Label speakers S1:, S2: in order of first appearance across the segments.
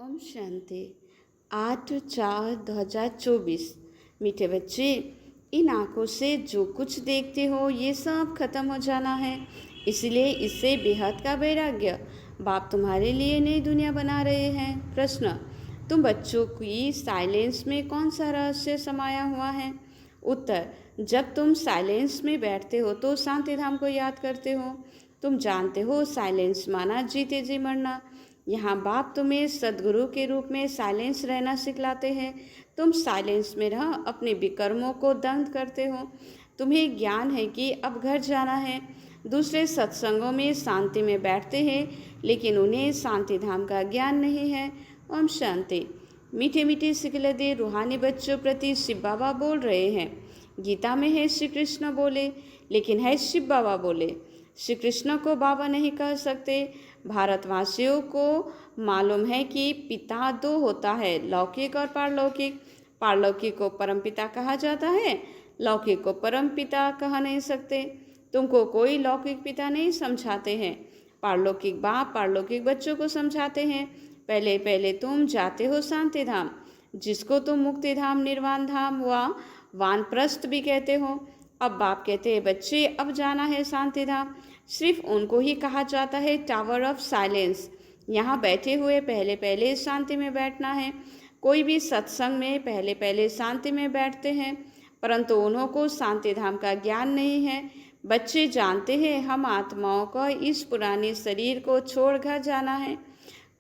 S1: ओम शांति 8/4/2024। मीठे बच्चे, इन आँखों से जो कुछ देखते हो ये सब खत्म हो जाना है। इसलिए इससे बेहद का वैराग्य बाप तुम्हारे लिए नई दुनिया बना रहे हैं। प्रश्न: तुम बच्चों की साइलेंस में कौन सा रहस्य समाया हुआ है? उत्तर: जब तुम साइलेंस में बैठते हो तो शांति धाम को याद करते हो। तुम जानते हो साइलेंस माना जीते जी मरना। यहाँ बाप तुम्हें सदगुरु के रूप में साइलेंस रहना सिखलाते हैं। तुम साइलेंस में रह अपने विकर्मों को दंड करते हो। तुम्हें ज्ञान है कि अब घर जाना है। दूसरे सत्संगों में शांति में बैठते हैं, लेकिन उन्हें शांति धाम का ज्ञान नहीं है। ओम शांति। मीठे मीठे सिखलदे रूहानी बच्चों प्रति शिव बाबा बोल रहे हैं। गीता में है श्री कृष्ण बोले, लेकिन है शिव बाबा बोले। श्री कृष्ण को बाबा नहीं कह सकते। भारतवासियों को मालूम है कि पिता दो होता है, लौकिक और पारलौकिक। पारलौकिक को परमपिता कहा जाता है, लौकिक को परमपिता कहा नहीं सकते। तुमको कोई लौकिक पिता नहीं समझाते हैं। पारलौकिक बाप पारलौकिक बच्चों को समझाते हैं। पहले पहले तुम जाते हो शांति धाम, जिसको तुम मुक्ति धाम, निर्वाण धाम व वानप्रस्थ भी कहते हो। अब बाप कहते हैं बच्चे अब जाना है शांति धाम। सिर्फ उनको ही कहा जाता है टावर ऑफ साइलेंस। यहाँ बैठे हुए पहले पहले शांति में बैठना है। कोई भी सत्संग में पहले पहले शांति में बैठते हैं, परंतु उन्हों को शांति धाम का ज्ञान नहीं है। बच्चे जानते हैं हम आत्माओं को इस पुराने शरीर को छोड़ घर जाना है।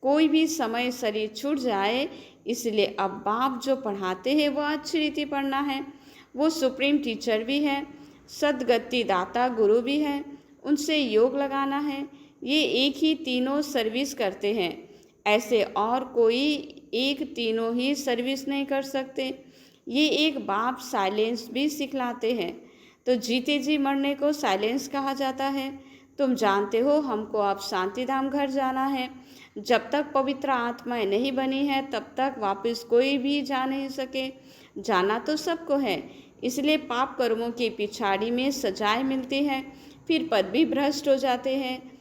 S1: कोई भी समय शरीर छूट जाए, इसलिए अब बाप जो पढ़ाते हैं वह अच्छी रीति पढ़ना है। वो सुप्रीम टीचर भी है, सदगति दाता गुरु भी है, उनसे योग लगाना है। ये एक ही तीनों सर्विस करते हैं। ऐसे और कोई एक तीनों ही सर्विस नहीं कर सकते। ये एक बाप साइलेंस भी सिखलाते हैं। तो जीते जी मरने को साइलेंस कहा जाता है। तुम जानते हो हमको अब शांति धाम घर जाना है। जब तक पवित्र आत्माएं नहीं बनी है तब तक वापस कोई भी जा नहीं सके। जाना तो सबको है, इसलिए पाप कर्मों की पिछाड़ी में सजाएं मिलती है, फिर पद भी भ्रष्ट हो जाते हैं।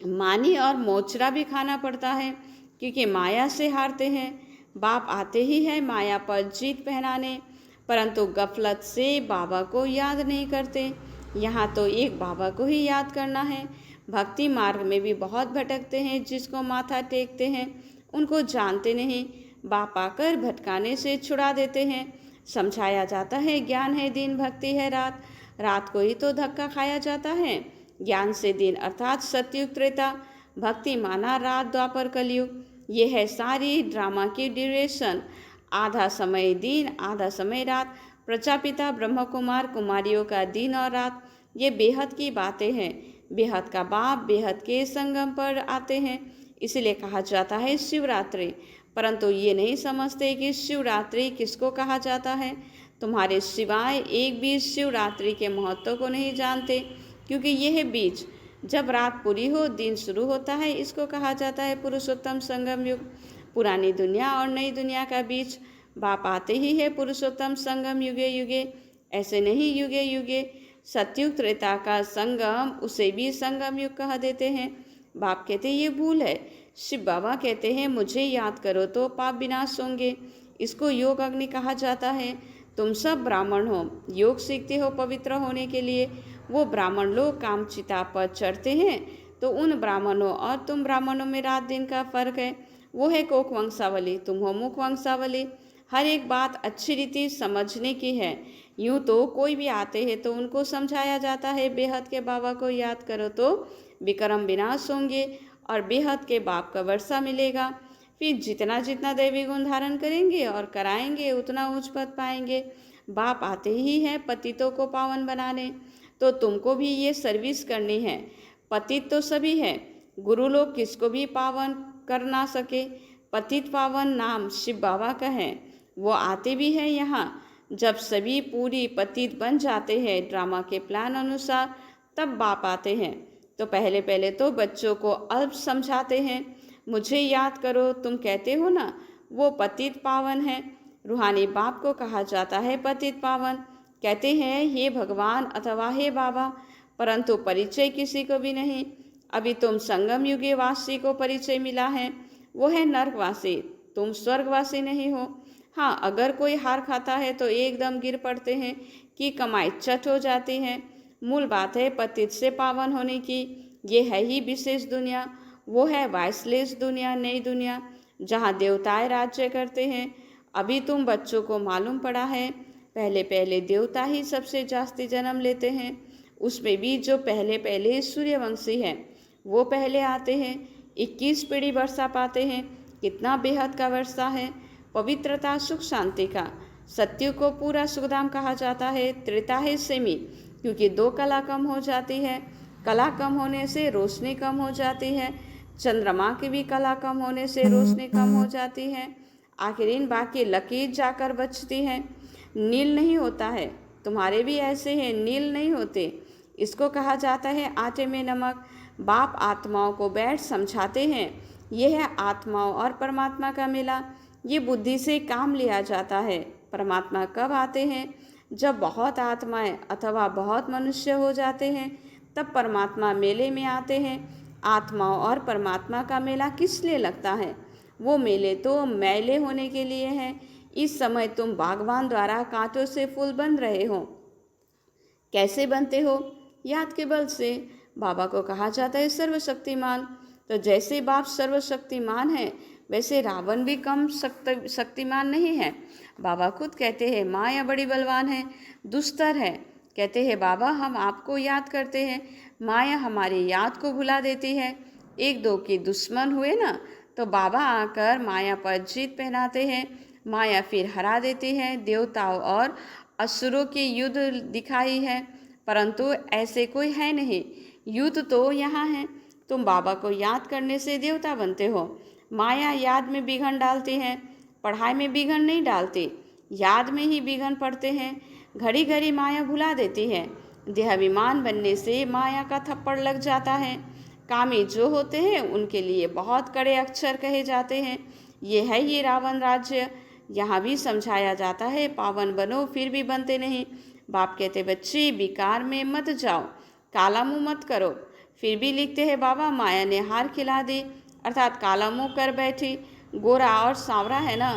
S1: मानी और मोचरा भी खाना पड़ता है, क्योंकि माया से हारते हैं। बाप आते ही है माया पर जीत पहनाने, परंतु गफलत से बाबा को याद नहीं करते। यहाँ तो एक बाबा को ही याद करना है। भक्ति मार्ग में भी बहुत भटकते हैं। जिसको माथा टेकते हैं उनको जानते नहीं। बाप आकर भटकाने से छुड़ा देते हैं। समझाया जाता है ज्ञान है दिन, भक्ति है रात। रात को ही तो धक्का खाया जाता है। ज्ञान से दिन अर्थात सतयुग त्रेता, भक्ति माना रात द्वापर कलयुग। ये है सारी ड्रामा की ड्यूरेशन। आधा समय दिन आधा समय रात। प्रजापिता ब्रह्म कुमार कुमारियों का दिन और रात, ये बेहद की बातें हैं। बेहद का बाप बेहद के संगम पर आते हैं, इसलिए कहा जाता है शिवरात्रि। परंतु ये नहीं समझते कि शिवरात्रि किसको कहा जाता है। तुम्हारे सिवाय एक भी शिवरात्रि के महत्व को नहीं जानते, क्योंकि यह है बीच। जब रात पूरी हो दिन शुरू होता है, इसको कहा जाता है पुरुषोत्तम संगम युग। पुरानी दुनिया और नई दुनिया का बीच। बाप आते ही है पुरुषोत्तम संगम युगे युगे, ऐसे नहीं युगे युगे। सतयुग त्रेता का संगम, उसे भी संगम युग कह देते हैं। बाप कहते ये भूल है। शिव बाबा कहते हैं मुझे याद करो तो पाप विनाश होंगे। इसको योग अग्नि कहा जाता है। तुम सब ब्राह्मण हो, योग सीखते हो पवित्र होने के लिए। वो ब्राह्मण लोग कामचिता पर चढ़ते हैं, तो उन ब्राह्मणों और तुम ब्राह्मणों में रात दिन का फर्क है। वो है कोक वंशावली, तुम हो मुख वंशावली। हर एक बात अच्छी रीति समझने की है। यूँ तो कोई भी आते हैं तो उनको समझाया जाता है बेहद के बाबा को याद करो तो विक्रम विनाश होंगे और बेहद के बाप का वर्षा मिलेगा। फिर जितना जितना दैवी गुण धारण करेंगे और कराएंगे उतना उच्च पद पाएंगे। बाप आते ही हैं पतितों को पावन बनाने, तो तुमको भी ये सर्विस करनी है। पतित तो सभी है, गुरु लोग किसको भी पावन कर ना सके। पतित पावन नाम शिव बाबा का है। वो आते भी हैं यहाँ। जब सभी पूरी पतित बन जाते हैं ड्रामा के प्लान अनुसार, तब बाप आते हैं। तो पहले पहले तो बच्चों को अल्प समझाते हैं। मुझे याद करो तुम कहते हो ना, वो पतित पावन है। रूहानी बाप को कहा जाता है पतित पावन। कहते हैं हे भगवान अथवा हे बाबा, परंतु परिचय किसी को भी नहीं। अभी तुम संगम युगे वासी को परिचय मिला है। वो है नरकवासी, तुम स्वर्गवासी नहीं हो। हाँ, अगर कोई हार खाता है तो एकदम गिर पड़ते हैं कि कमाई चट हो जाती है। मूल बात है पतित से पावन होने की। ये है ही विशेष दुनिया, वो है वाइसलेस दुनिया, नई दुनिया, जहाँ देवताएं राज्य करते हैं। अभी तुम बच्चों को मालूम पड़ा है, पहले पहले देवता ही सबसे जास्ती जन्म लेते हैं। उसमें भी जो पहले पहले सूर्यवंशी हैं वो पहले आते हैं। 21 पीढ़ी वर्षा पाते हैं। कितना बेहद का वर्षा है, पवित्रता, सुख, शांति का। सत्य को पूरा सुखधाम कहा जाता है। त्रेता है सेमी, क्योंकि 2 कला कम हो जाती है। कला कम होने से रोशनी कम हो जाती है। चंद्रमा की भी कला कम होने से रोशनी कम हो जाती है। आखिरीन बाकी लकीर जाकर बचती है। नील नहीं होता है, तुम्हारे भी ऐसे हैं, नील नहीं होते। इसको कहा जाता है आटे में नमक। बाप आत्माओं को बैठ समझाते हैं, यह है आत्माओं और परमात्मा का मेला। ये बुद्धि से काम लिया जाता है। परमात्मा कब आते हैं? जब बहुत आत्माएं अथवा बहुत मनुष्य हो जाते हैं, तब परमात्मा मेले में आते हैं। आत्माओं और परमात्मा का मेला किस लिए लगता है? वो मेले तो मैले होने के लिए हैं। इस समय तुम बागवान द्वारा कांटों से फूल बन रहे हो। कैसे बनते हो? याद के बल से। बाबा को कहा जाता है सर्वशक्तिमान। तो जैसे बाप सर्वशक्तिमान है, वैसे रावण भी कम शक्तिमान नहीं है। बाबा खुद कहते हैं माया बड़ी बलवान है, दुस्तर है। कहते हैं बाबा हम आपको याद करते हैं, माया हमारी याद को भुला देती है। 1-2 की दुश्मन हुए ना, तो बाबा आकर माया पर जीत पहनाते हैं। माया फिर हरा देती है। देवताओं और असुरों की युद्ध दिखाई है, परंतु ऐसे कोई है नहीं। युद्ध तो यहाँ है। तुम बाबा को याद करने से देवता बनते हो। माया याद में बिघन डालती है, पढ़ाई में बिघन नहीं डालती, याद में ही बिघन पड़ते हैं। घड़ी घड़ी माया भुला देती है। देहाभिमान बनने से माया का थप्पड़ लग जाता है। कामी जो होते हैं उनके लिए बहुत कड़े अक्षर कहे जाते हैं। ये है ये रावण राज्य। यहाँ भी समझाया जाता है पावन बनो, फिर भी बनते नहीं। बाप कहते बच्चे विकार में मत जाओ, काला मुँह मत करो। फिर भी लिखते हैं बाबा माया ने हार खिला दी, अर्थात काला मुँह कर बैठी। गोरा और सांवरा है ना,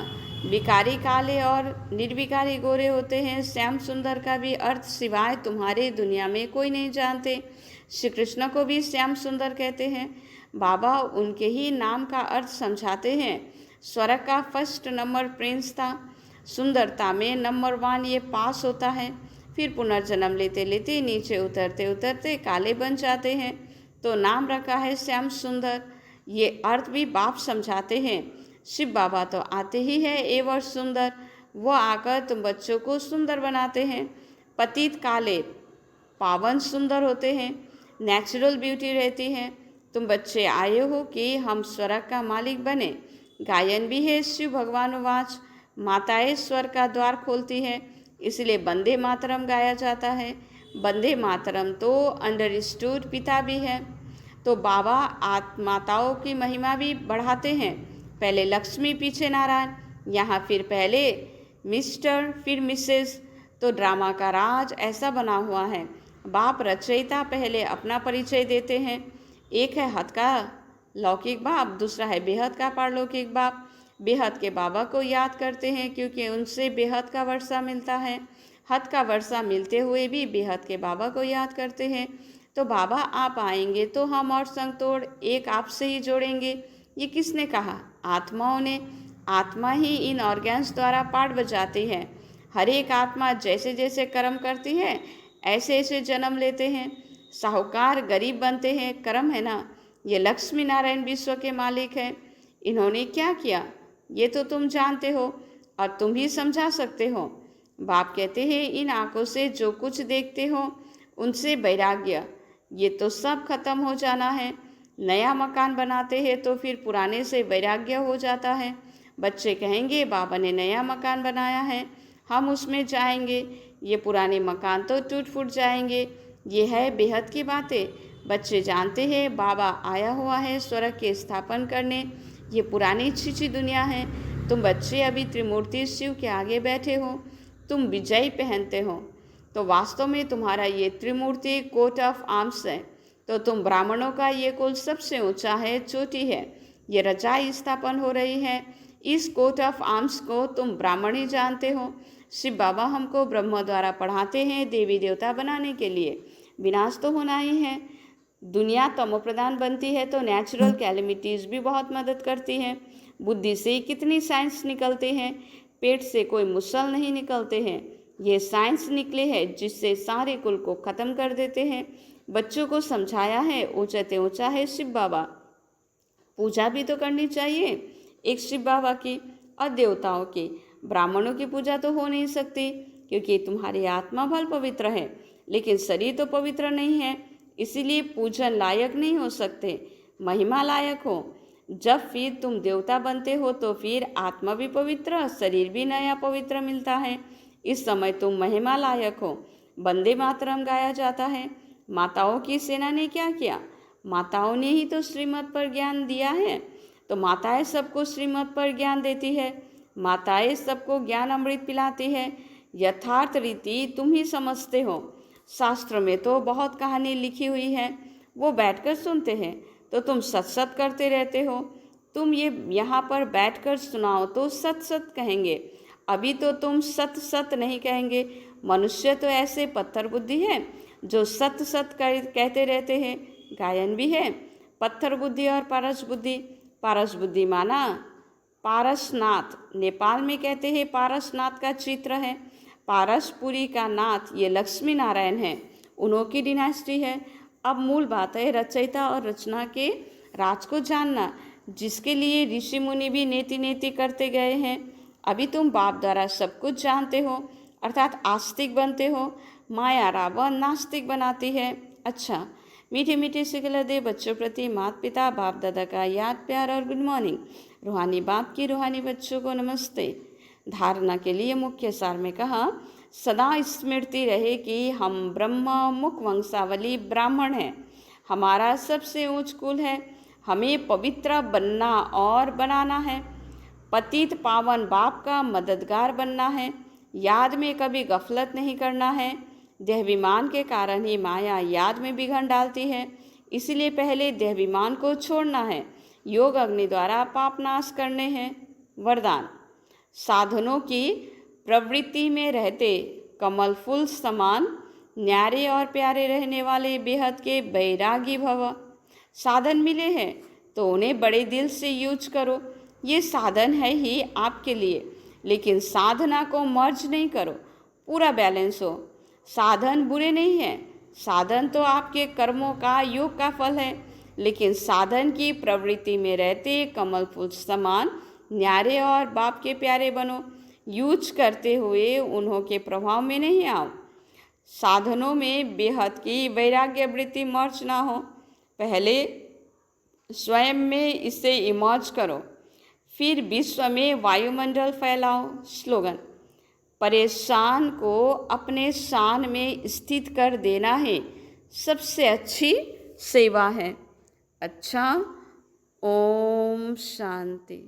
S1: विकारी काले और निर्विकारी गोरे होते हैं। श्याम सुंदर का भी अर्थ सिवाय तुम्हारे दुनिया में कोई नहीं जानते। श्री कृष्ण को भी श्याम सुंदर कहते हैं। बाबा उनके ही नाम का अर्थ समझाते हैं। स्वर्ग का फर्स्ट नंबर प्रिंस था। सुंदरता में नंबर 1 ये पास होता है। फिर पुनर्जन्म लेते लेते नीचे उतरते उतरते काले बन जाते हैं, तो नाम रखा है श्याम सुंदर। ये अर्थ भी बाप समझाते हैं। शिव बाबा तो आते ही है एवं सुंदर, वो आकर तुम बच्चों को सुंदर बनाते हैं। पतित काले पावन सुंदर होते हैं, नेचुरल ब्यूटी रहती है। तुम बच्चे आए हो कि हम स्वर्ग का मालिक बने। गायन भी है शिव भगवान वाच, माताएं स्वर्ग का द्वार खोलती है, इसलिए वंदे मातरम गाया जाता है। वंदे मातरम तो अंडरस्टूड पिता भी है। तो बाबा माताओं की महिमा भी बढ़ाते हैं। पहले लक्ष्मी, पीछे नारायण। यहाँ फिर पहले मिस्टर, फिर मिसेस। तो ड्रामा का राज ऐसा बना हुआ है। बाप रचयिता पहले अपना परिचय देते हैं। एक है हद का लौकिक बाप, दूसरा है बेहद का पारलौकिक बाप। बेहद के बाबा को याद करते हैं क्योंकि उनसे बेहद का वर्षा मिलता है। हद का वर्षा मिलते हुए भी बेहद के बाबा को याद करते हैं। तो बाबा आप आएंगे तो हम और संग तोड़ एक आपसे ही जोड़ेंगे। ये किसने कहा? आत्माओं ने। आत्मा ही इन ऑर्गन्स द्वारा पाठ बजाती है। हर एक आत्मा जैसे जैसे कर्म करती है ऐसे ऐसे जन्म लेते हैं। साहूकार गरीब बनते हैं, कर्म है ना। ये लक्ष्मी नारायण विश्व के मालिक हैं। इन्होंने क्या किया ये तो तुम जानते हो और तुम ही समझा सकते हो। बाप कहते हैं इन आंखों से जो कुछ देखते हो उनसे वैराग्य, ये तो सब खत्म हो जाना है। नया मकान बनाते हैं तो फिर पुराने से वैराग्य हो जाता है। बच्चे कहेंगे बाबा ने नया मकान बनाया है, हम उसमें जाएंगे, ये पुराने मकान तो टूट फूट जाएंगे। ये है बेहद की बातें। बच्चे जानते हैं बाबा आया हुआ है स्वर्ग के स्थापन करने। ये पुरानी छिछी दुनिया है। तुम बच्चे अभी त्रिमूर्ति शिव के आगे बैठे हो, तुम विजय पहनते हो, तो वास्तव में तुम्हारा ये त्रिमूर्ति कोट ऑफ आर्म्स है। तो तुम ब्राह्मणों का ये कुल सबसे ऊंचा है, चोटी है। ये रजाई स्थापन हो रही है, इस कोट ऑफ आर्म्स को तुम ब्राह्मण ही जानते हो। शिव बाबा हमको ब्रह्म द्वारा पढ़ाते हैं देवी देवता बनाने के लिए। विनाश तो होना ही है। दुनिया तमो प्रधान बनती है तो नेचुरल कैलेमिटीज़ भी बहुत मदद करती हैं। बुद्धि से कितनी साइंस निकलते हैं, पेट से कोई मुसल नहीं निकलते हैं। ये साइंस निकले हैं जिससे सारे कुल को ख़त्म कर देते हैं। बच्चों को समझाया है ऊंचाते ऊंचा है शिव बाबा। पूजा भी तो करनी चाहिए एक शिव बाबा की और देवताओं की। ब्राह्मणों की पूजा तो हो नहीं सकती क्योंकि तुम्हारी आत्मा भल पवित्र है, लेकिन शरीर तो पवित्र नहीं है, इसीलिए पूजन लायक नहीं हो सकते। महिमा लायक हो। जब फिर तुम देवता बनते हो तो फिर आत्मा भी पवित्र, शरीर भी नया पवित्र मिलता है। इस समय तुम महिमा लायक हो। वंदे मातरम गाया जाता है। माताओं की सेना ने क्या किया? माताओं ने ही तो श्रीमत पर ज्ञान दिया है। तो माताएं सबको श्रीमत पर ज्ञान देती है। माताएं सबको ज्ञान अमृत पिलाती है। यथार्थ रीति तुम ही समझते हो। शास्त्र में तो बहुत कहानी लिखी हुई है, वो बैठकर सुनते हैं तो तुम सत सत करते रहते हो। तुम ये यहाँ पर बैठकर सुनाओ तो सत सत कहेंगे, अभी तो तुम सत सत नहीं कहेंगे। मनुष्य तो ऐसे पत्थर बुद्धि है जो सत सत कहते रहते हैं। गायन भी है, पत्थर बुद्धि और पारस बुद्धि। पारस बुद्धि माना पारसनाथ, नेपाल में कहते हैं पारसनाथ का चित्र है। पारसपुरी का नाथ ये लक्ष्मी नारायण है, उन्हों की डिनास्टी है। अब मूल बात है रचयिता और रचना के राज को जानना, जिसके लिए ऋषि मुनि भी नेति नेति करते गए हैं। अभी तुम बाप द्वारा सब कुछ जानते हो, अर्थात आस्तिक बनते हो। माया रावण नास्तिक बनाती है। अच्छा, मीठे मीठे सिखला दे बच्चों प्रति माता पिता बाप दादा का याद प्यार और गुड मॉर्निंग। रूहानी बाप की रूहानी बच्चों को नमस्ते। धारणा के लिए मुख्य सार में कहा, सदा स्मृति रहे कि हम ब्रह्म मुख वंशावली ब्राह्मण हैं। हमारा सबसे ऊंच कुल है। हमें पवित्र बनना और बनाना है। पतित पावन बाप का मददगार बनना है। याद में कभी गफलत नहीं करना है। देहाभिमान के कारण ही माया याद में बिघन डालती है, इसलिए पहले देहाभिमान को छोड़ना है। योग अग्नि द्वारा पाप नाश करने हैं। वरदान, साधनों की प्रवृत्ति में रहते कमल फूल समान न्यारे और प्यारे रहने वाले बेहद के बैरागी भव। साधन मिले हैं तो उन्हें बड़े दिल से यूज करो। ये साधन है ही आपके लिए, लेकिन साधना को मर्ज नहीं करो, पूरा बैलेंस हो। साधन बुरे नहीं हैं, साधन तो आपके कर्मों का योग का फल है, लेकिन साधन की प्रवृत्ति में रहते कमल फूल समान न्यारे और बाप के प्यारे बनो। यूज करते हुए उन्हों के प्रभाव में नहीं आओ। साधनों में बेहद की वैराग्य वृत्ति मर्ज ना हो। पहले स्वयं में इसे इमर्ज करो, फिर विश्व में वायुमंडल फैलाओ। स्लोगन, परेशान को अपने शान में स्थित कर देना है सबसे अच्छी सेवा है। अच्छा, ओम शांति।